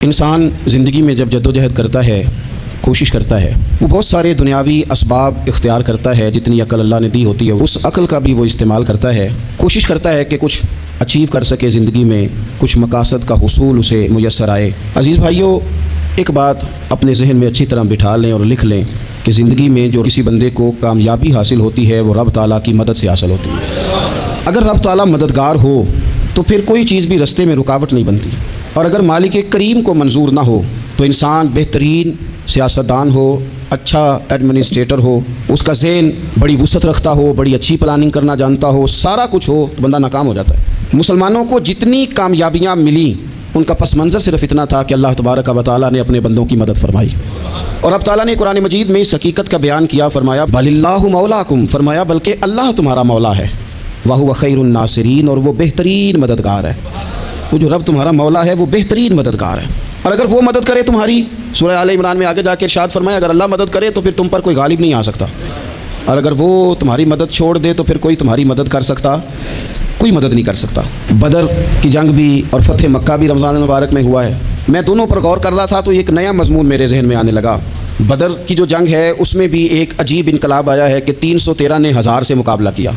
انسان زندگی میں جب جدوجہد کرتا ہے، کوشش کرتا ہے، وہ بہت سارے دنیاوی اسباب اختیار کرتا ہے، جتنی عقل اللہ نے دی ہوتی ہے اس عقل کا بھی وہ استعمال کرتا ہے، کوشش کرتا ہے کہ کچھ اچیو کر سکے زندگی میں، کچھ مقاصد کا حصول اسے میسر آئے۔ عزیز بھائیو، ایک بات اپنے ذہن میں اچھی طرح بٹھا لیں اور لکھ لیں کہ زندگی میں جو کسی بندے کو کامیابی حاصل ہوتی ہے وہ رب تعالیٰ کی مدد سے حاصل ہوتی ہے۔ اگر رب تعالیٰ مددگار ہو تو پھر کوئی چیز بھی رستے میں رکاوٹ نہیں بنتی، اور اگر مالک کریم کو منظور نہ ہو تو انسان بہترین سیاستدان ہو، اچھا ایڈمنسٹریٹر ہو، اس کا ذہن بڑی وسعت رکھتا ہو، بڑی اچھی پلاننگ کرنا جانتا ہو، سارا کچھ ہو تو بندہ ناکام ہو جاتا ہے۔ مسلمانوں کو جتنی کامیابیاں ملیں ان کا پس منظر صرف اتنا تھا کہ اللہ تبارک و تعالیٰ نے اپنے بندوں کی مدد فرمائی، اور اب تعالیٰ نے قرآن مجید میں اس حقیقت کا بیان کیا، فرمایا بل اللہ مولاکم، فرمایا بلکہ اللہ تمہارا مولا ہے، وہو خیر الناصرین، اور وہ بہترین مددگار ہے۔ وہ جو رب تمہارا مولا ہے وہ بہترین مددگار ہے، اور اگر وہ مدد کرے تمہاری، سورہ آل عمران میں آگے جا کے ارشاد فرمایا اگر اللہ مدد کرے تو پھر تم پر کوئی غالب نہیں آ سکتا، اور اگر وہ تمہاری مدد چھوڑ دے تو پھر کوئی تمہاری مدد کر سکتا، کوئی مدد نہیں کر سکتا۔ بدر کی جنگ بھی اور فتح مکہ بھی رمضان المبارک میں ہوا ہے۔ میں دونوں پر غور کر رہا تھا تو ایک نیا مضمون میرے ذہن میں آنے لگا۔ بدر کی جو جنگ ہے اس میں بھی ایک عجیب انقلاب آیا ہے کہ 313 نے 1000 سے مقابلہ کیا،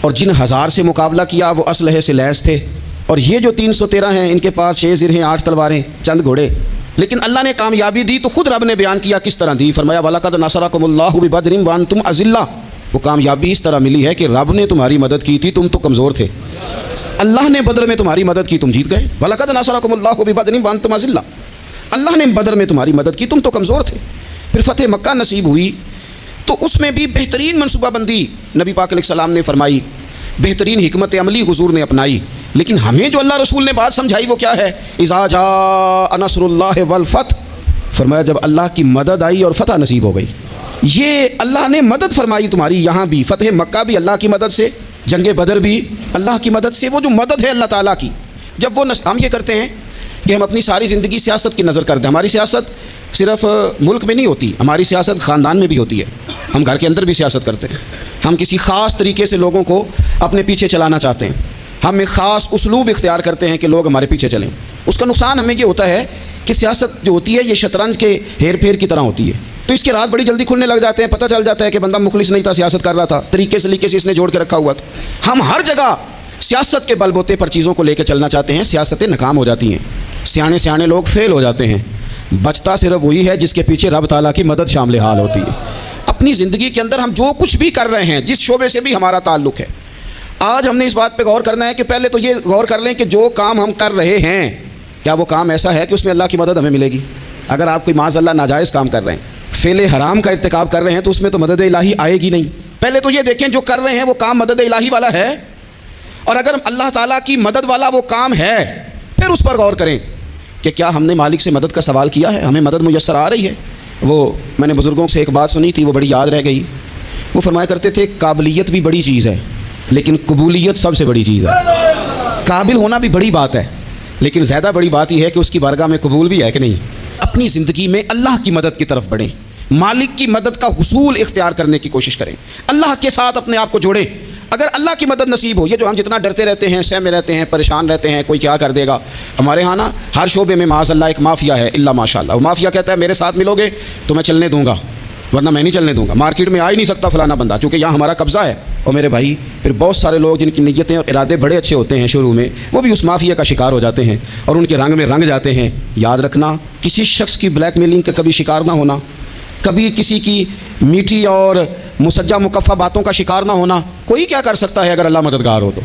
اور جن 1000 سے مقابلہ کیا وہ اسلحے سے لیس تھے، اور یہ جو 313 ہیں ان کے پاس 6 زرہیں، 8 تلواریں، چند گھوڑے، لیکن اللہ نے کامیابی دی تو خود رب نے بیان کیا کس طرح دی، فرمایا وَلَقَدْ نَصَرَكُمُ اللَّهُ بِبَدْرٍ وَأَنْتُمْ أَذِلَّةٌ۔ وہ کامیابی اس طرح ملی ہے کہ رب نے تمہاری مدد کی تھی، تم تو کمزور تھے، اللہ نے بدر میں تمہاری مدد کی، تم جیت گئے۔ وَلَقَدْ نَصَرَكُمُ اللَّهُ بِبَدْرٍ وَأَنْتُمْ أَذِلَّةٌ، اللہ نے بدر میں تمہاری مدد کی، تم تو کمزور تھے۔ پھر فتح مکہ نصیب ہوئی تو اس میں بھی بہترین منصوبہ بندی نبی پاک علیہ السلام نے فرمائی، بہترین حکمت عملی حضور نے اپنائی، لیکن ہمیں جو اللہ رسول نے بات سمجھائی وہ کیا ہے؟ اذا جاء نصر اللہ والفتح، فرمایا جب اللہ کی مدد آئی اور فتح نصیب ہو گئی۔ یہ اللہ نے مدد فرمائی تمہاری، یہاں بھی فتح مکہ بھی اللہ کی مدد سے، جنگ بدر بھی اللہ کی مدد سے۔ وہ جو مدد ہے اللہ تعالیٰ کی، جب وہ ہم یہ کرتے ہیں کہ ہم اپنی ساری زندگی سیاست کی نظر کر دیں، ہماری سیاست صرف ملک میں نہیں ہوتی، ہماری سیاست خاندان میں بھی ہوتی ہے، ہم گھر کے اندر بھی سیاست کرتے ہیں، ہم کسی خاص طریقے سے لوگوں کو اپنے پیچھے چلانا چاہتے ہیں، ہم ایک خاص اسلوب اختیار کرتے ہیں کہ لوگ ہمارے پیچھے چلیں۔ اس کا نقصان ہمیں یہ ہوتا ہے کہ سیاست جو ہوتی ہے یہ شطرنج کے ہیر پھیر کی طرح ہوتی ہے، تو اس کے رات بڑی جلدی کھلنے لگ جاتے ہیں، پتہ چل جاتا ہے کہ بندہ مخلص نہیں تھا، سیاست کر رہا تھا، طریقے سے اس نے جوڑ کے رکھا ہوا تھا۔ ہم ہر جگہ سیاست کے بل بوتے پر چیزوں کو لے کے چلنا چاہتے ہیں، سیاستیں ناکام ہو جاتی ہیں، سیانے لوگ فیل ہو جاتے ہیں، بچتا صرف وہی ہے جس کے پیچھے رب تعالیٰ کی مدد شامل حال ہوتی ہے۔ اپنی زندگی کے اندر ہم جو کچھ بھی کر رہے ہیں، جس شعبے سے بھی ہمارا تعلق ہے، آج ہم نے اس بات پہ غور کرنا ہے کہ پہلے تو یہ غور کر لیں کہ جو کام ہم کر رہے ہیں کیا وہ کام ایسا ہے کہ اس میں اللہ کی مدد ہمیں ملے گی؟ اگر آپ کوئی معاذ اللہ ناجائز کام کر رہے ہیں، فعل حرام کا ارتکاب کر رہے ہیں، تو اس میں تو مدد الہی آئے گی نہیں۔ پہلے تو یہ دیکھیں جو کر رہے ہیں وہ کام مدد الہی والا ہے، اور اگر اللہ تعالیٰ کی مدد والا وہ کام ہے پھر اس پر غور کریں کہ کیا ہم نے مالک سے مدد کا سوال کیا ہے، ہمیں مدد میسر آ رہی ہے۔ وہ میں نے بزرگوں سے ایک بات سنی تھی، وہ بڑی یاد رہ گئی۔ وہ فرمایا کرتے تھے قابلیت بھی بڑی چیز ہے لیکن قبولیت سب سے بڑی چیز ہے۔ قابل ہونا بھی بڑی بات ہے لیکن زیادہ بڑی بات یہ ہے کہ اس کی بارگاہ میں قبول بھی ہے کہ نہیں۔ اپنی زندگی میں اللہ کی مدد کی طرف بڑھیں، مالک کی مدد کا حصول اختیار کرنے کی کوشش کریں، اللہ کے ساتھ اپنے آپ کو جوڑیں۔ اگر اللہ کی مدد نصیب ہو، یہ جو ہم جتنا ڈرتے رہتے ہیں، سہ میں رہتے ہیں، پریشان رہتے ہیں، کوئی کیا کر دے گا، ہمارے ہاں نا ہر شعبے میں معاذ اللہ ایک مافیا ہے، الا ماشاء اللہ۔ وہ مافیا کہتا ہے میرے ساتھ ملو گے تو میں چلنے دوں گا، ورنہ میں نہیں چلنے دوں گا، مارکیٹ میں آ ہی نہیں سکتا فلانا بندہ، کیونکہ یہاں ہمارا قبضہ ہے۔ اور میرے بھائی پھر بہت سارے لوگ جن کی نیتیں اور ارادے بڑے اچھے ہوتے ہیں شروع میں، وہ بھی اس مافیا کا شکار ہو جاتے ہیں اور ان کے رنگ میں رنگ جاتے ہیں۔ یاد رکھنا، کسی شخص کی بلیک میلنگ کا کبھی شکار نہ ہونا، کبھی کسی کی میٹھی اور مسجع مکفہ باتوں کا شکار نہ ہونا۔ کوئی کیا کر سکتا ہے اگر اللہ مددگار ہو تو؟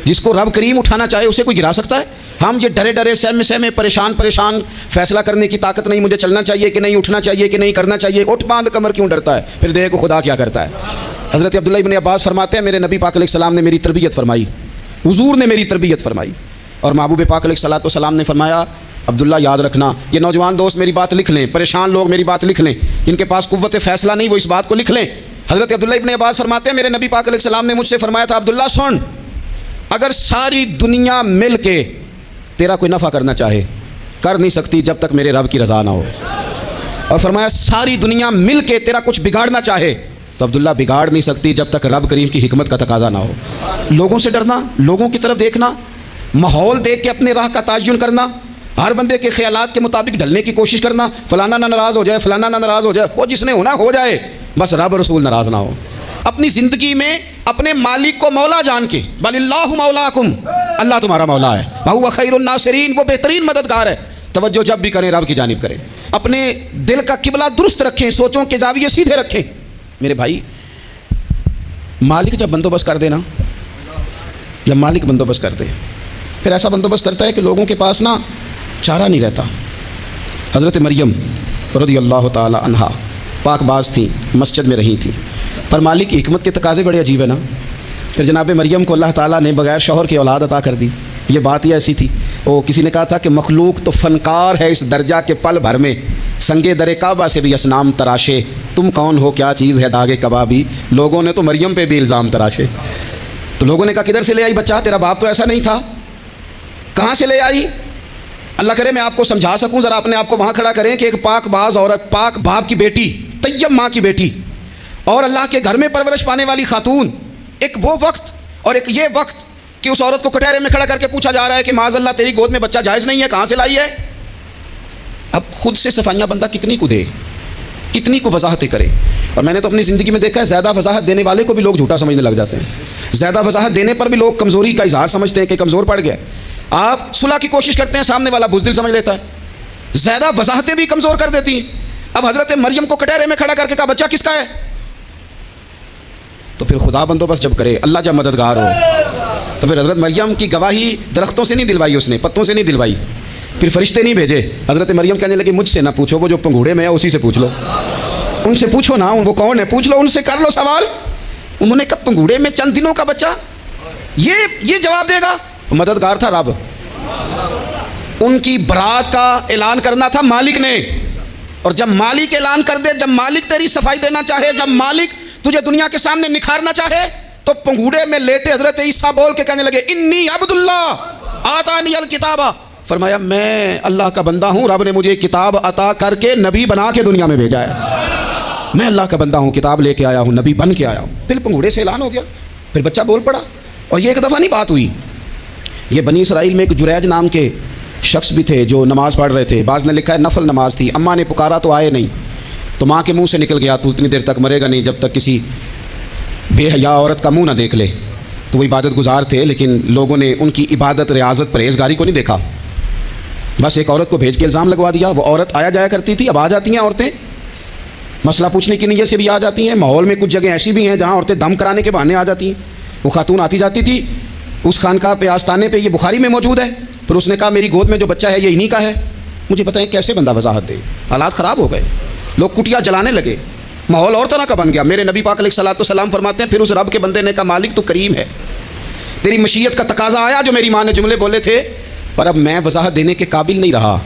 جس کو رب کریم اٹھانا چاہے اسے کوئی گرا سکتا ہے؟ ہم یہ ڈرے سہمے پریشان فیصلہ کرنے کی طاقت نہیں، مجھے چلنا چاہیے کہ نہیں، اٹھنا چاہیے کہ نہیں، کرنا چاہیے، اٹھ باندھ کمر کیوں ڈرتا ہے؟ پھر دیکھو خدا کیا کرتا ہے۔ حضرت عبداللہ ابن عباس فرماتے ہیں میرے نبی پاک علیہ السلام نے میری تربیت فرمائی، حضور نے میری تربیت فرمائی، اور محبوب پاک علیہ السلام نے فرمایا عبداللہ یاد رکھنا، یہ نوجوان دوست میری بات لکھ لیں، پریشان لوگ میری بات لکھ لیں، جن کے پاس قوت فیصلہ نہیں وہ اس بات کو لکھ لیں۔ حضرت عبداللہ ابن عباس فرماتے ہیں میرے نبی پاک علیہ السلام نے مجھ سے فرمایا تھا عبداللہ سن، اگر ساری دنیا مل کے تیرا کوئی نفع کرنا چاہے کر نہیں سکتی جب تک میرے رب کی رضا نہ ہو، اور فرمایا ساری دنیا مل کے تیرا کچھ بگاڑنا چاہے تو عبداللہ بگاڑ نہیں سکتی جب تک رب کریم کی حکمت کا تقاضا نہ ہو۔ لوگوں سے ڈرنا، لوگوں کی طرف دیکھنا، ماحول دیکھ کے اپنے راہ کا تعین کرنا، ہر بندے کے خیالات کے مطابق ڈھلنے کی کوشش کرنا، فلانا نہ ناراض ہو جائے، فلانا نہ ناراض ہو جائے، وہ جس نے ہونا ہو جائے، بس رب رسول ناراض نہ ہو۔ اپنی زندگی میں اپنے مالک کو مولا جان کے، بل اللہ مولاکم، اللہ تمہارا مولا ہے، وہو خیر الناصرین، وہ بہترین مددگار ہے، توجہ جب بھی کریں رب کی جانب کریں۔ اپنے دل کا قبلہ درست رکھیں، سوچوں کے زاویے سیدھے رکھیں۔ میرے بھائی، مالک جب بندوبست کر دے نا، جب مالک بندوبست کر دے، پھر ایسا بندوبست کرتا ہے کہ لوگوں کے پاس نا چارہ نہیں رہتا۔ حضرت مریم رضی اللہ تعالی عنہا پاک باز تھیں، مسجد میں رہی تھیں، پر مالک کی حکمت کے تقاضے بڑے عجیب ہے نا۔ پھر جناب مریم کو اللہ تعالیٰ نے بغیر شوہر کی اولاد عطا کر دی۔ یہ بات ہی ایسی تھی، وہ کسی نے کہا تھا کہ مخلوق تو فنکار ہے اس درجہ کے پل بھر میں، سنگے در کعبہ سے بھی اصنام تراشے، تم کون ہو کیا چیز ہے داغ کبابی۔ لوگوں نے تو مریم پہ بھی الزام تراشے، تو لوگوں نے کہا کدھر سے لے آئی بچہ، تیرا باپ تو ایسا نہیں تھا، کہاں سے لے آئی؟ اللہ کرے میں آپ کو سمجھا سکوں، ذرا اپنے آپ کو وہاں کھڑا کریں کہ ایک پاک باز عورت، پاک باپ کی بیٹی، طیب ماں کی بیٹی، اور اللہ کے گھر میں پرورش پانے والی خاتون، ایک وہ وقت اور ایک یہ وقت کہ اس عورت کو کٹہرے میں کھڑا کر کے پوچھا جا رہا ہے کہ معاذ اللہ تیری گود میں بچہ جائز نہیں ہے، کہاں سے لائی ہے؟ اب خود سے صفائیاں بندہ کتنی کو دے، کتنی کو وضاحتیں کرے۔ اور میں نے تو اپنی زندگی میں دیکھا ہے، زیادہ وضاحت دینے والے کو بھی لوگ جھوٹا سمجھنے لگ جاتے ہیں، زیادہ وضاحت دینے پر بھی لوگ کمزوری کا اظہار سمجھتے ہیں کہ کمزور پڑ گیا۔ آپ صلح کی کوشش کرتے ہیں، سامنے والا بزدل سمجھ لیتا ہے، زیادہ وضاحتیں بھی کمزور کر دیتی ہیں۔ اب حضرت مریم کو کٹہرے میں کھڑا کر کے کہا بچہ کس کا ہے؟ تو پھر خدا بندوبست جب کرے، اللہ جب مددگار ہو، تو پھر حضرت مریم کی گواہی درختوں سے نہیں دلوائی، اس نے پتوں سے نہیں دلوائی، پھر فرشتے نہیں بھیجے۔ حضرت مریم کہنے لگے مجھ سے نہ پوچھو، وہ جو پنگوڑے میں ہے اسی سے پوچھ لو، ان سے پوچھو نا، وہ کون ہے پوچھ لو، ان سے کر لو سوال۔ انہوں نے کہا پنگوڑے میں چند دنوں کا بچہ، یہ جواب دے گا؟ مددگار تھا رب، ان کی برات کا اعلان کرنا تھا مالک نے، اور جب مالک اعلان کر دے، جب مالک تیری صفائی دینا چاہے، جب مالک تجھے دنیا کے سامنے نکھارنا چاہے، تو پنگوڑے میں لیٹے حضرت عیسیٰ بول کے کہنے لگے انی عبداللہ آتانی الکتاب، فرمایا میں اللہ کا بندہ ہوں، رب نے مجھے کتاب عطا کر کے نبی بنا کے دنیا میں بھیجا ہے، میں اللہ کا بندہ ہوں، کتاب لے کے آیا ہوں، نبی بن کے آیا ہوں۔ پھر پنگوڑے سے اعلان ہو گیا، پھر بچہ بول پڑا۔ اور یہ ایک دفعہ نہیں بات ہوئی، یہ بنی اسرائیل میں ایک جریج نام کے شخص بھی تھے جو نماز پڑھ رہے تھے، بعض نے لکھا ہے نفل نماز تھی، اماں نے پکارا تو آئے نہیں، تو ماں کے منہ سے نکل گیا تو اتنی دیر تک مرے گا نہیں جب تک کسی بے حیا عورت کا منہ نہ دیکھ لے۔ تو وہ عبادت گزار تھے، لیکن لوگوں نے ان کی عبادت، ریاضت، پرہیزگاری کو نہیں دیکھا، بس ایک عورت کو بھیج کے الزام لگوا دیا۔ وہ عورت آیا جایا کرتی تھی، اب آ جاتی ہیں عورتیں، مسئلہ پوچھنے کی نیت سے بھی آ جاتی ہیں، ماحول میں کچھ جگہ ایسی بھی ہیں جہاں عورتیں دم کرانے کے بہانے آ جاتی ہیں۔ وہ خاتون آتی جاتی تھی اس خانقاہ پہ، آستانے پہ، یہ بخاری میں موجود ہے۔ پھر اس نے کہا میری گود میں جو بچہ ہے یہ انہی کا ہے۔ مجھے بتائیں کیسے بندہ وضاحت دے؟ حالات خراب ہو گئے، لوگ کٹیا جلانے لگے، ماحول اور طرح کا بن گیا۔ میرے نبی پاک علیہ الصلوۃ والسلام فرماتے ہیں پھر اس رب کے بندے نے کہا مالک تو کریم ہے، تیری مشیت کا تقاضا آیا جو میری ماں نے جملے بولے تھے، پر اب میں وضاحت دینے کے قابل نہیں رہا،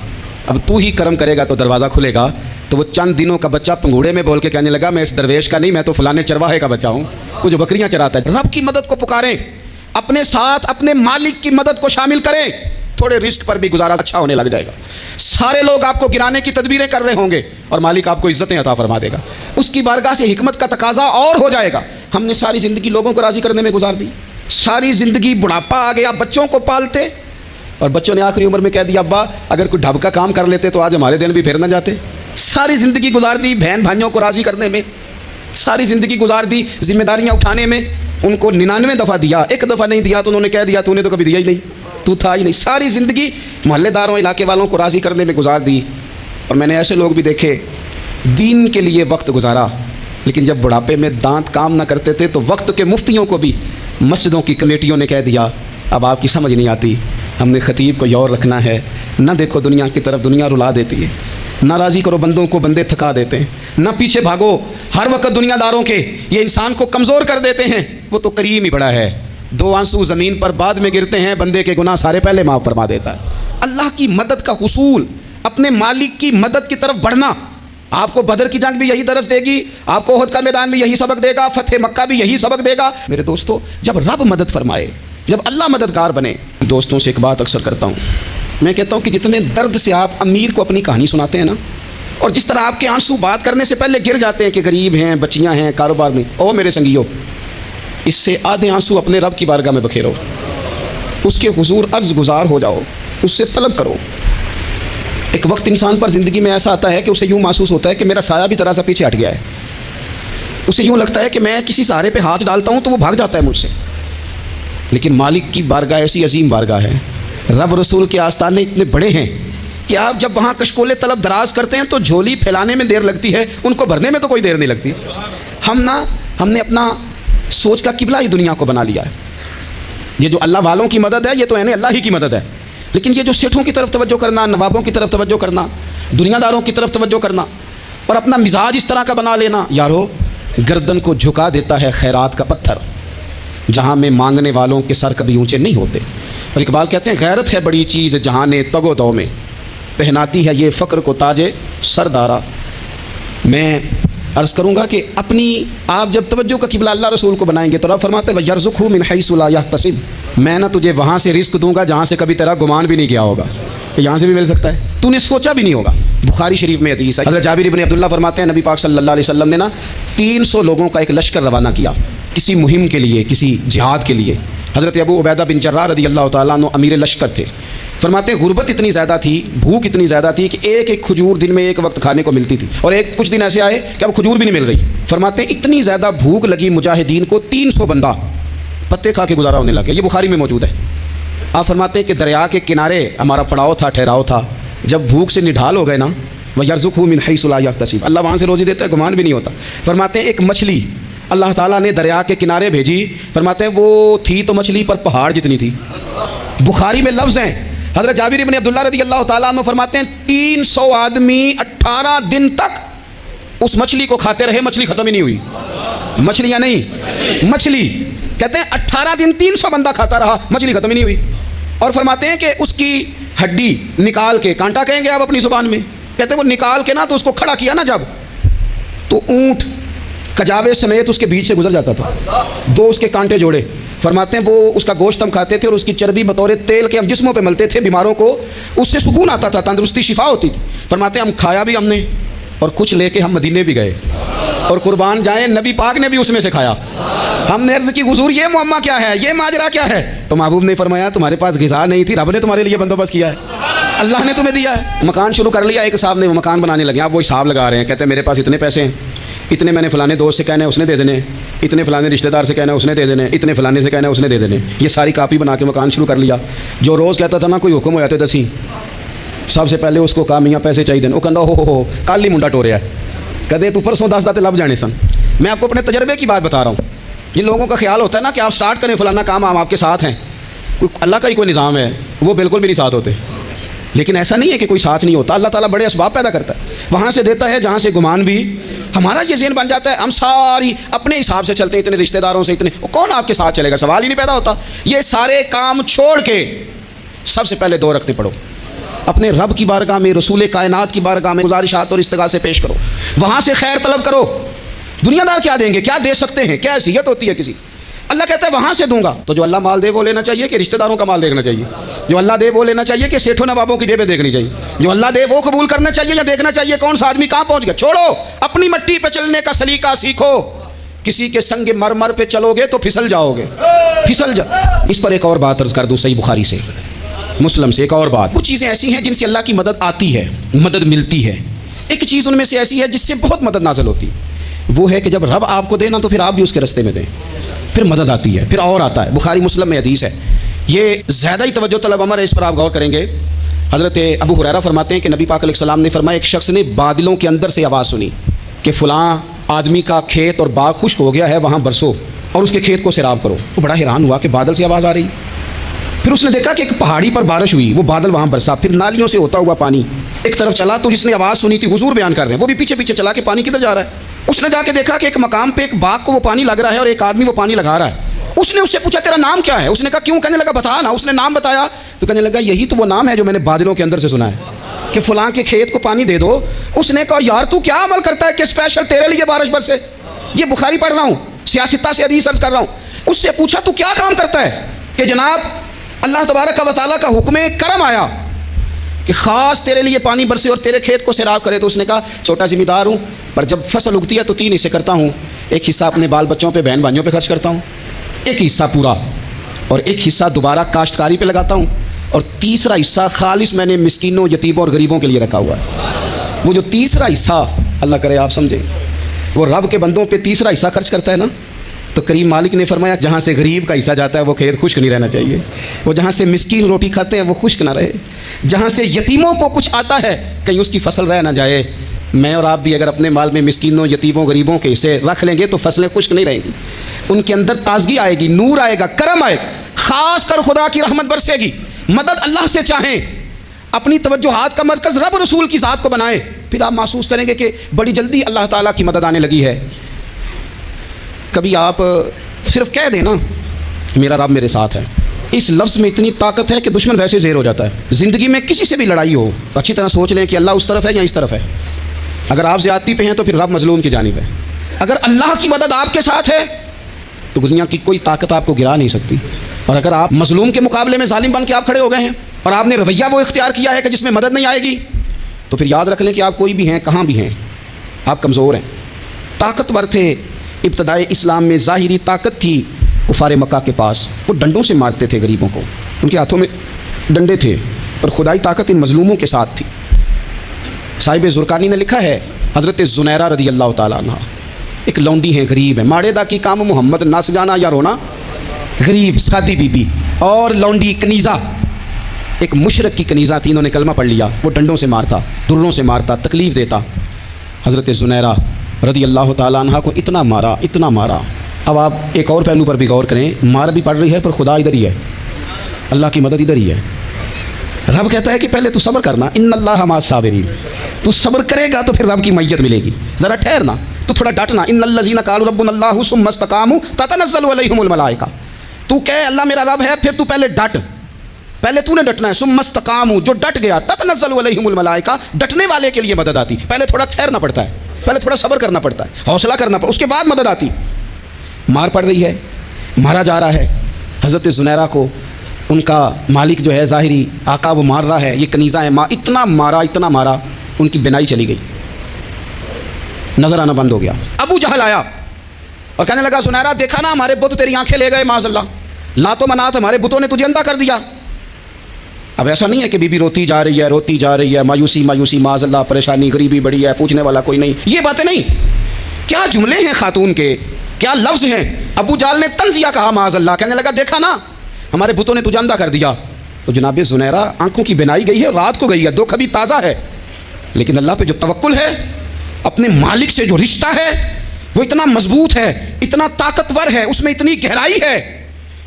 اب تو ہی کرم کرے گا تو دروازہ کھلے گا۔ تو وہ چند دنوں کا بچہ پنگوڑے میں بول کے کہنے لگا میں اس درویش کا نہیں، میں تو فلانے چرواہے کا بچہ ہوں، وہ جو بکریاں چراتا ہے۔ رب کی مدد کو پکاریں، اپنے ساتھ اپنے مالک کی مدد کو شامل کریں، تھوڑے رزق پر بھی گزارا اچھا ہونے لگ جائے گا۔ سارے لوگ آپ کو گرانے کی تدبیریں کر رہے ہوں گے اور مالک آپ کو عزتیں عطا فرما دے گا، اس کی بارگاہ سے حکمت کا تقاضا اور ہو جائے گا۔ ہم نے ساری زندگی لوگوں کو راضی کرنے میں گزار دی، ساری زندگی بڑھاپا آ گیا بچوں کو پالتے، اور بچوں نے آخری عمر میں کہہ دیا ابا اگر کوئی ڈھب کا کام کر لیتے تو آج ہمارے دن بھی پھر نہ جاتے۔ ساری زندگی گزار دی بہن بھائیوں کو راضی کرنے میں، ساری زندگی گزار دی ذمہ داریاں اٹھانے میں، ان کو 99 دفعہ دیا، ایک دفعہ نہیں دیا تو انہوں نے کہہ دیا تو نے تو کبھی دیا ہی نہیں، تو تھا ہی نہیں۔ ساری زندگی محلے داروں، علاقے والوں کو راضی کرنے میں گزار دی۔ اور میں نے ایسے لوگ بھی دیکھے دین کے لیے وقت گزارا، لیکن جب بڑھاپے میں دانت کام نہ کرتے تھے تو وقت کے مفتیوں کو بھی مسجدوں کی کمیٹیوں نے کہہ دیا اب آپ کی سمجھ نہیں آتی، ہم نے خطیب کو یور رکھنا ہے، نہ دیکھو دنیا کی طرف، دنیا رلا دیتی ہے، نہ راضی کرو بندوں کو، بندے تھکا دیتے ہیں، نہ پیچھے بھاگو ہر وقت دنیا داروں کے، یہ انسان کو کمزور کر دیتے ہیں، وہ تو کریم ہی بڑا ہے، 2 آنسو زمین پر بعد میں گرتے ہیں، بندے کے گناہ سارے پہلے معاف فرما دیتا ہے۔ اللہ کی مدد کا حصول، اپنے مالک کی مدد کی طرف بڑھنا، آپ کو بدر کی جنگ بھی یہی درس دے گی، آپ کو احد کا میدان بھی یہی سبق دے گا، فتح مکہ بھی یہی سبق دے گا۔ میرے دوستو، جب رب مدد فرمائے، جب اللہ مددگار بنے، دوستوں سے ایک بات اکثر کرتا ہوں، میں کہتا ہوں کہ جتنے درد سے آپ امیر کو اپنی کہانی سناتے ہیں نا، اور جس طرح آپ کے آنسو بات کرنے سے پہلے گر جاتے ہیں کہ غریب ہیں، بچیاں ہیں، کاروبار نہیں، او میرے سنگیو، اس سے آدھے آنسو اپنے رب کی بارگاہ میں بکھیرو، اس کے حضور عرض گزار ہو جاؤ، اس سے طلب کرو ایک وقت انسان پر زندگی میں ایسا آتا ہے کہ اسے یوں محسوس ہوتا ہے کہ میرا سایہ بھی ذرا سا پیچھے ہٹ گیا ہے. اسے یوں لگتا ہے کہ میں کسی سہارے پہ ہاتھ ڈالتا ہوں تو وہ بھاگ جاتا ہے مجھ سے. لیکن مالک کی بارگاہ ایسی عظیم بارگاہ ہے, رب رسول کے آستانے اتنے بڑے ہیں کہ آپ جب وہاں کشکول طلب دراز کرتے ہیں تو جھولی پھیلانے میں دیر لگتی ہے, ان کو بھرنے میں تو کوئی دیر نہیں لگتی. ہم نے اپنا سوچ کا قبلہ ہی دنیا کو بنا لیا ہے. یہ جو اللہ والوں کی مدد ہے یہ تو یعنی اللہ ہی کی مدد ہے, لیکن یہ جو سیٹھوں کی طرف توجہ کرنا, نوابوں کی طرف توجہ کرنا, دنیا داروں کی طرف توجہ کرنا اور اپنا مزاج اس طرح کا بنا لینا, یارو گردن کو جھکا دیتا ہے خیرات کا پتھر, جہاں میں مانگنے والوں کے سر کبھی اونچے نہیں ہوتے. اور اقبال کہتے ہیں غیرت ہے بڑی چیز جہاں نے تگ و دو میں, پہناتی ہے یہ فقر کو تاج سردارا. میں عرض کروں گا کہ اپنی آپ جب توجہ کا قبلہ اللہ رسول کو بنائیں گے تو رب فرماتے ہیں وَيَرْزُقْهُ مِنْ حَيْثُ لَا يَحْتَسِبُ, میں نہ تجھے وہاں سے رزق دوں گا جہاں سے کبھی تیرا گمان بھی نہیں کیا ہوگا کہ یہاں سے بھی مل سکتا ہے, تو نے سوچا بھی نہیں ہوگا. بخاری شریف میں حدیث ہے, حضرت جابر ابن عبداللہ فرماتے ہیں نبی پاک صلی اللہ علیہ وسلم نے 300 لوگوں کا ایک لشکر روانہ کیا کسی مہم کے لیے, کسی جہاد کے لیے. حضرت ابو عبیدہ بن جراح رضی اللہ تعالیٰ عنہ امیر لشکر تھے. فرماتے ہیں غربت اتنی زیادہ تھی, بھوک اتنی زیادہ تھی کہ ایک ایک کھجور دن میں ایک وقت کھانے کو ملتی تھی, اور کچھ دن ایسے آئے کہ اب کھجور بھی نہیں مل رہی. فرماتے ہیں اتنی زیادہ بھوک لگی مجاہدین کو 300 بندہ پتے کھا کے گزارا ہونے لگے. یہ بخاری میں موجود ہے. آپ فرماتے ہیں کہ دریا کے کنارے ہمارا پڑاؤ تھا, ٹھہراؤ تھا. جب بھوک سے نڈھال ہو گئے نا, وَيَرْزُقْهُ مِنْ حَيْثُ لَا يَحْتَسِبُ, اللہ وہاں سے روزی دیتا ہے, گمان بھی نہیں ہوتا. فرماتے ہیں ایک مچھلی اللہ تعالیٰ نے دریا کے کنارے بھیجی. فرماتے ہیں وہ تھی تو مچھلی پر پہاڑ جتنی تھی. بخاری میں لفظ ہیں, حضرت جابر ابن عبداللہ رضی اللہ تعالیٰ عنہ فرماتے ہیں 300 آدمی 18 دن تک اس مچھلی کو کھاتے رہے, مچھلی ختم ہی نہیں ہوئی. مچھلیاں نہیں, مچھلی. کہتے ہیں 18 دن 300 بندہ کھاتا رہا, مچھلی ختم ہی نہیں ہوئی. اور فرماتے ہیں کہ اس کی ہڈی نکال کے, کانٹا کہیں گے آپ اپنی زبان میں, کہتے ہیں وہ نکال کے نا تو اس کو کھڑا کیا نا جب, تو اونٹ کجاوے سمیت اس کے بیچ سے گزر جاتا تھا, 2 اس کے کانٹے جوڑے. فرماتے ہیں وہ اس کا گوشت ہم کھاتے تھے اور اس کی چربی بطور تیل کے ہم جسموں پہ ملتے تھے, بیماروں کو اس سے سکون آتا تھا, تندرستی شفا ہوتی تھی. فرماتے ہیں ہم کھایا بھی ہم نے, اور کچھ لے کے ہم مدینے بھی گئے, اور قربان جائیں نبی پاک نے بھی اس میں سے کھایا. ہم نے عرض کی حضور یہ معمہ کیا ہے, یہ ماجرا کیا ہے؟ تو محبوب نے فرمایا تمہارے پاس غذا نہیں تھی, رب نے تمہارے لیے بندوبست کیا ہے, اللہ نے تمہیں دیا ہے. مکان شروع کر لیا, ایک صاحب نے وہ مکان بنانے لگے. آپ وہ حساب لگا رہے ہیں, کہتے ہیں میرے پاس اتنے پیسے ہیں, اتنے میں نے فلانے دوست سے کہنا ہے اس نے دے دینے, اتنے فلانے رشتہ دار سے کہنا ہے اس نے دے دینے, اتنے فلانے سے کہنا ہے اس نے دے دینے. یہ ساری کاپی بنا کے مکان شروع کر لیا. جو روز کہتا تھا نا کوئی حکم ہو جاتے دسی, سب سے پہلے اس کو کہا میاں پیسے چاہیے. وہ کہنا ہو کل ہی منڈا ٹوریا ہے, کہتے تو پرسوں 10 داتے لب جانے سن. میں آپ کو اپنے تجربے کی بات بتا رہا ہوں. جن لوگوں کا خیال ہوتا ہے نا کہ آپ سٹارٹ کریں فلانا کام, ہم آپ کے ساتھ ہیں, اللہ کا ہی کوئی نظام ہے, وہ بالکل بھی نہیں ساتھ ہوتے. لیکن ایسا نہیں ہے کہ کوئی ساتھ نہیں ہوتا, اللہ تعالیٰ بڑے اسباب پیدا کرتا ہے, وہاں سے دیتا ہے جہاں سے گمان بھی. ہمارا یہ ذہن بن جاتا ہے ہم ساری اپنے حساب سے چلتے ہیں, اتنے رشتہ داروں سے اتنے, کون آپ کے ساتھ چلے گا, سوال ہی نہیں پیدا ہوتا. یہ سارے کام چھوڑ کے سب سے پہلے 2 رکعتیں پڑھو, اپنے رب کی بارگاہ میں, رسول کائنات کی بارگاہ میں گزارشات اور استغاثے پیش کرو, وہاں سے خیر طلب کرو. دنیا دار کیا دیں گے, کیا دے سکتے ہیں, کیا حیثیت ہوتی ہے کسی. اللہ کہتا ہے وہاں سے دوں گا. تو جو اللہ مال دے وہ لینا چاہیے کہ رشتہ داروں کا مال دیکھنا چاہیے؟ جو اللہ دے وہ لینا چاہیے کہ سیٹھوں نوابوں کی جیبیں دیکھنی چاہیے؟ جو اللہ دے وہ قبول کرنا چاہیے یا دیکھنا چاہیے کون سا آدمی کہاں پہنچ گیا؟ چھوڑو, اپنی مٹی پہ چلنے کا سلیقہ سیکھو. کسی کے سنگ مرمر پہ چلو گے تو پھسل جاؤ گے, پھسل جا. اس پر ایک اور بات عرض کر دوں, صحیح بخاری سے, مسلم سے ایک اور بات. کچھ چیزیں ایسی ہیں جن سے اللہ کی مدد آتی ہے, مدد ملتی ہے. ایک چیز ان میں سے ایسی ہے جس سے بہت مدد نازل ہوتی ہے, وہ ہے کہ جب رب آپ کو دے نا تو پھر آپ بھی اس کے رستے میں دیں, پھر مدد آتی ہے, پھر اور آتا ہے. بخاری مسلم میں حدیث ہے, یہ زیادہ ہی توجہ طلب امر ہے, اس پر آپ غور کریں گے. حضرت ابو ہریرہ فرماتے ہیں کہ نبی پاک علیہ السلام نے فرمایا ایک شخص نے بادلوں کے اندر سے آواز سنی کہ فلاں آدمی کا کھیت اور باغ خشک ہو گیا ہے, وہاں برسو اور اس کے کھیت کو سیراب کرو. وہ بڑا حیران ہوا کہ بادل سے آواز آ رہی. پھر اس نے دیکھا کہ ایک پہاڑی پر بارش ہوئی, وہ بادل وہاں برسا, پھر نالیوں سے ہوتا ہوا پانی ایک طرف چلا. تو جس نے آواز سنی تھی, حضور بیان کر رہے ہیں, وہ بھی پیچھے پیچھے چلا کہ پانی کدھر جا رہا ہے. اس نے جا کے دیکھا کہ ایک مقام پہ ایک باغ کو وہ پانی لگ رہا ہے اور ایک آدمی وہ پانی لگا رہا ہے. اس نے اس سے پوچھا تیرا نام کیا ہے؟ اس نے کہا کیوں؟ کہنے لگا بتا نا. اس نے نام بتایا تو کہنے لگا یہی تو وہ نام ہے جو میں نے بادلوں کے اندر سے سنا ہے کہ فلاں کے کھیت کو پانی دے دو. اس نے کہا یار تو کیا عمل کرتا ہے کہ اسپیشل تیرے لیے بارش برسے؟ یہ بخاری پڑھ رہا ہوں, سیاستہ سے حدیث عرض کر رہا ہوں. اس سے پوچھا تو کیا کام کرتا ہے کہ جناب اللہ تبارک و تعالیٰ کا حکم کرم آیا کہ خاص تیرے لیے پانی برسے اور تیرے کھیت کو سیراب کرے. تو اس نے کہا چھوٹا ذمہ دار ہوں, پر جب فصل اگتی ہے تو 3 حصے کرتا ہوں. ایک حصہ اپنے بال بچوں پہ, بہن بھائیوں پہ خرچ کرتا ہوں, ایک حصہ پورا, اور ایک حصہ دوبارہ کاشتکاری پہ لگاتا ہوں, اور تیسرا حصہ خالص میں نے مسکینوں, یتیموں اور غریبوں کے لیے رکھا ہوا ہے. وہ جو تیسرا حصہ, اللہ کرے آپ سمجھیں, وہ رب کے بندوں پہ تیسرا حصہ خرچ کرتا ہے نا, تو کریم مالک نے فرمایا جہاں سے غریب کا حصہ جاتا ہے وہ کھیت خشک نہیں رہنا چاہیے. وہ جہاں سے مسکین روٹی کھاتے ہیں وہ خشک نہ رہے. جہاں سے یتیموں کو کچھ آتا ہے کہیں اس کی فصل رہ نہ جائے. میں اور آپ بھی اگر اپنے مال میں مسکینوں, یتیموں, غریبوں کے حصے رکھ لیں گے تو فصلیں خشک نہیں رہیں گی. ان کے اندر تازگی آئے گی, نور آئے گا, کرم آئے گا, خاص کر خدا کی رحمت برسے گی. مدد اللہ سے چاہیں, اپنی توجہات کا مرکز رب رسول کی ذات کو بنائیں, پھر آپ محسوس کریں گے کہ بڑی جلدی اللہ تعالیٰ کی مدد آنے لگی ہے. کبھی آپ صرف کہہ دیں نا میرا رب میرے ساتھ ہے, اس لفظ میں اتنی طاقت ہے کہ دشمن ویسے زہر ہو جاتا ہے. زندگی میں کسی سے بھی لڑائی ہو اچھی طرح سوچ لیں کہ اللہ اس طرف ہے یا اس طرف ہے. اگر آپ زیادتی پہ ہیں تو پھر رب مظلوم کی جانب ہے. اگر اللہ کی مدد آپ کے ساتھ ہے تو دنیا کی کوئی طاقت آپ کو گرا نہیں سکتی. اور اگر آپ مظلوم کے مقابلے میں ظالم بن کے آپ کھڑے ہو گئے ہیں اور آپ نے رویہ وہ اختیار کیا ہے کہ جس میں مدد نہیں آئے گی, تو پھر یاد رکھ لیں کہ آپ کوئی بھی ہیں, کہاں بھی ہیں, آپ کمزور ہیں. طاقتور تھے ابتدائے اسلام میں, ظاہری طاقت تھی کفار مکہ کے پاس, وہ ڈنڈوں سے مارتے تھے غریبوں کو, ان کے ہاتھوں میں ڈنڈے تھے, پر خدائی طاقت ان مظلوموں کے ساتھ تھی. صاحب زرقانی نے لکھا ہے حضرت زنیرہ رضی اللہ تعالیٰ عنہ ایک لونڈی ہیں, غریب ہیں, ماڑے دا کی کام محمد نہ سجانا یا رونا, غریب سادی بی بی, اور لونڈی کنیزہ, ایک مشرک کی کنیزہ تھی, انہوں نے کلمہ پڑھ لیا. وہ ڈنڈوں سے مارتا, دروں سے مارتا, تکلیف دیتا. حضرت زنیرہ رضی اللہ تعالیٰ عنہ کو اتنا مارا, اتنا مارا. اب آپ ایک اور پہلو پر بھی غور کریں, مار بھی پڑ رہی ہے پر خدا ادھر ہی ہے, اللہ کی مدد ادھر ہی ہے. رب کہتا ہے کہ پہلے تو صبر کرنا, ان اللہ مع الصابرین, تو صبر کرے گا تو پھر رب کی معیت ملے گی. ذرا ٹھہرنا, تو تھوڑا ڈٹنا, ان الذین قالوا ربنا اللہ ثم استقاموا تتنزل علیہم الملائکہ. تو کہے اللہ میرا رب ہے, پھر تو پہلے ڈٹ, پہلے تو نے ڈٹنا ہے. ثم استقاموا, جو ڈٹ گیا, تتنزل علیہم الملائکہ, ڈٹنے والے کے لیے مدد آتی. پہلے تھوڑا ٹھہرنا پڑتا ہے, پہلے تھوڑا صبر کرنا پڑتا ہے, حوصلہ کرنا پڑتا ہے, اس کے بعد مدد آتی. مار پڑ رہی ہے, مارا جا رہا ہے. حضرت زنیرہ کو ان کا مالک جو ہے ظاہری آقا وہ مار رہا ہے, یہ کنیزہ ہے, اتنا مارا, اتنا مارا, ان کی بینائی چلی گئی, نظر آنا بند ہو گیا. ابو جہل آیا اور کہنے لگا زنیرہ دیکھا نا ہمارے بت تیری آنکھیں لے گئے, معاذ اللہ, لات و منات ہمارے بتوں نے تجھے اندھا کر دیا. اب ایسا نہیں ہے کہ بی بی روتی جا رہی ہے, روتی جا رہی ہے, مایوسی مایوسی, معاذ اللہ, پریشانی, غریبی بڑی ہے, پوچھنے والا کوئی نہیں, یہ باتیں نہیں. کیا جملے ہیں خاتون کے, کیا لفظ ہیں. ابو جہل نے تنزیہ کہا, معاذ اللہ, کہنے لگا دیکھا نا ہمارے بتوں نے تجھے اندھا کر دیا. تو جناب زنیرہ آنکھوں کی بینائی گئی ہے, رات کو گئی ہے, دکھ ابھی تازہ ہے, لیکن اللہ پہ جو توکل ہے, اپنے مالک سے جو رشتہ ہے وہ اتنا مضبوط ہے, اتنا طاقتور ہے, اس میں اتنی گہرائی ہے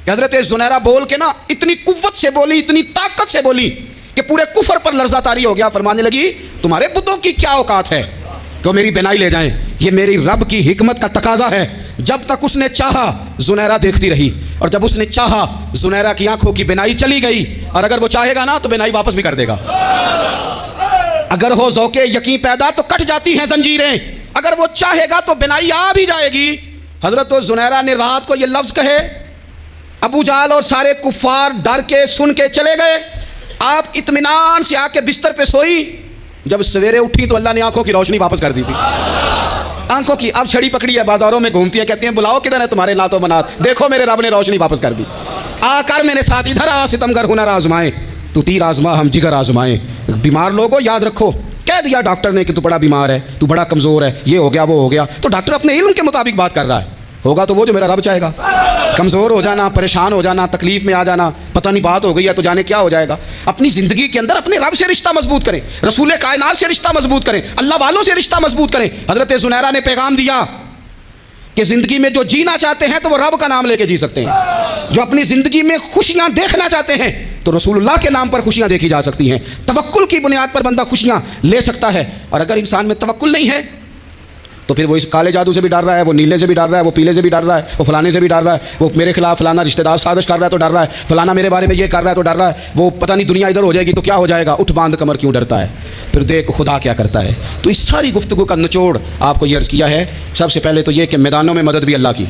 کہ حضرت زنیرہ بول کے نا اتنی قوت سے بولی, اتنی طاقت سے بولی کہ پورے کفر پر لرزہ طاری ہو گیا. فرمانے لگی تمہارے بتوں کی کیا اوقات ہے کہ وہ میری بینائی لے جائیں, یہ میری رب کی حکمت کا تقاضا ہے. جب تک اس نے چاہا زنیرہ دیکھتی رہی, اور جب اس نے چاہا زنیرہ کی آنکھوں کی بینائی چلی گئی, اور اگر وہ چاہے گا نا تو بینائی واپس بھی کر دے گا. اگر ہو ذوق یقین پیدا تو کٹ جاتی ہیں زنجیریں, اگر وہ چاہے گا تو بینائی آ بھی جائے گی. حضرت زنیرہ نے رات کو یہ لفظ کہے, ابو جہل اور سارے کفار ڈر کے سن کے چلے گئے. آپ اطمینان سے آ کے بستر پہ سوئی, جب سویرے اٹھی تو اللہ نے آنکھوں کی روشنی واپس کر دی تھی. آنکھوں کی اب چھڑی پکڑی ہے, بازاروں میں گھومتی ہے, کہتی ہیں بلاؤ کدھر ہے تمہارے لات و منات, دیکھو میرے رب نے روشنی واپس کر دی. آ کر میرے ساتھ ادھر آ, ستمگر ہنر آزمائیں, تو تیر آزما ہم جگر آزمائیں. بیمار لوگوں یاد رکھو, کہہ دیا ڈاکٹر نے کہ تو بڑا بیمار ہے, تو بڑا کمزور ہے, یہ ہو گیا وہ ہو گیا, تو ڈاکٹر اپنے علم کے مطابق بات کر رہا ہے, ہوگا تو وہ جو میرا رب چاہے گا. کمزور ہو جانا, پریشان ہو جانا, تکلیف میں آ جانا, پتہ نہیں بات ہو گئی ہے تو جانے کیا ہو جائے گا. اپنی زندگی کے اندر اپنے رب سے رشتہ مضبوط کریں, رسول کائنات سے رشتہ مضبوط کریں, اللہ والوں سے رشتہ مضبوط کریں. حضرت زنیرہ نے پیغام دیا کہ زندگی میں جو جینا چاہتے ہیں تو وہ رب کا نام لے کے جی سکتے ہیں, جو اپنی زندگی میں خوشیاں دیکھنا چاہتے ہیں تو رسول اللہ کے نام پر خوشیاں دیکھی جا سکتی ہیں. توکل کی بنیاد پر بندہ خوشیاں لے سکتا ہے. اور اگر انسان میں توکل نہیں ہے تو پھر وہ اس کالے جادو سے بھی ڈر رہا ہے, وہ نیلے سے بھی ڈر رہا ہے, وہ پیلے سے بھی ڈر رہا ہے, وہ فلانے سے بھی ڈر رہا ہے, وہ میرے خلاف فلانا رشتہ دار سازش کر رہا ہے تو ڈر رہا ہے, فلانا میرے بارے میں یہ کر رہا ہے تو ڈر رہا ہے, وہ پتہ نہیں دنیا ادھر ہو جائے گی تو کیا ہو جائے گا, اٹھ باندھ کمر کیوں ڈرتا ہے, پھر دیکھ خدا کیا کرتا ہے. تو اس ساری گفتگو کا نچوڑ آپ کو یہ عرض کیا ہے. سب سے پہلے تو یہ کہ میدانوں میں مدد بھی اللہ کی,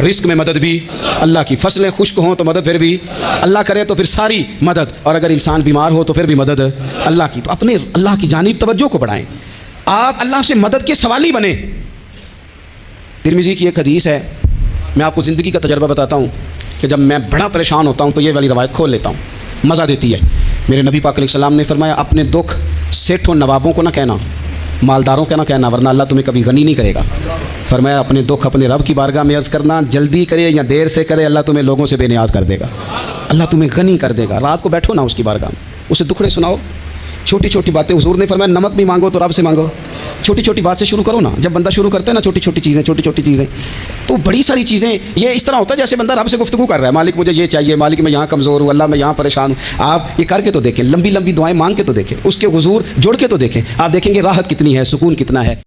رزق میں مدد بھی اللہ کی, فصلیں خشک ہوں تو مدد پھر بھی اللہ کرے, تو پھر ساری مدد, اور اگر انسان بیمار ہو تو پھر بھی مدد اللہ کی. تو اپنے اللہ کی جانب توجہ کو بڑھائیں, آپ اللہ سے مدد کے سوالی بنیں. ترمذی کی ایک حدیث ہے, میں آپ کو زندگی کا تجربہ بتاتا ہوں کہ جب میں بڑا پریشان ہوتا ہوں تو یہ والی روایت کھول لیتا ہوں. مزہ دیتی ہے. میرے نبی پاک علیہ السلام نے فرمایا اپنے دکھ سیٹھوں نوابوں کو نہ کہنا, مالداروں کو نہ کہنا, ورنہ اللہ تمہیں کبھی غنی نہیں کرے گا. فرمایا اپنے دکھ اپنے رب کی بارگاہ میں عرض کرنا, جلدی کرے یا دیر سے کرے اللہ تمہیں لوگوں سے بے نیاز کر دے گا, اللہ تمہیں غنی کر دے گا. رات کو بیٹھو نا اس کی بارگاہ میں, اسے دکھڑے سناؤ, چھوٹی چھوٹی باتیں. حضور نے فرمایا نمک بھی مانگو تو رب سے مانگو. چھوٹی چھوٹی بات سے شروع کرو نا. جب بندہ شروع کرتا ہے نا چھوٹی چھوٹی چیزیں تو بڑی ساری چیزیں یہ اس طرح ہوتا ہے جیسے بندہ رب سے گفتگو کر رہا ہے, مالک مجھے یہ چاہیے, مالک میں یہاں کمزور ہوں, اللہ میں یہاں پریشان ہوں. آپ یہ کر کے تو دیکھیں, لمبی لمبی دعائیں مانگ کے تو دیکھیں, اس کے حضور جوڑ کے تو دیکھیں, آپ دیکھیں گے راحت کتنی ہے, سکون کتنا ہے.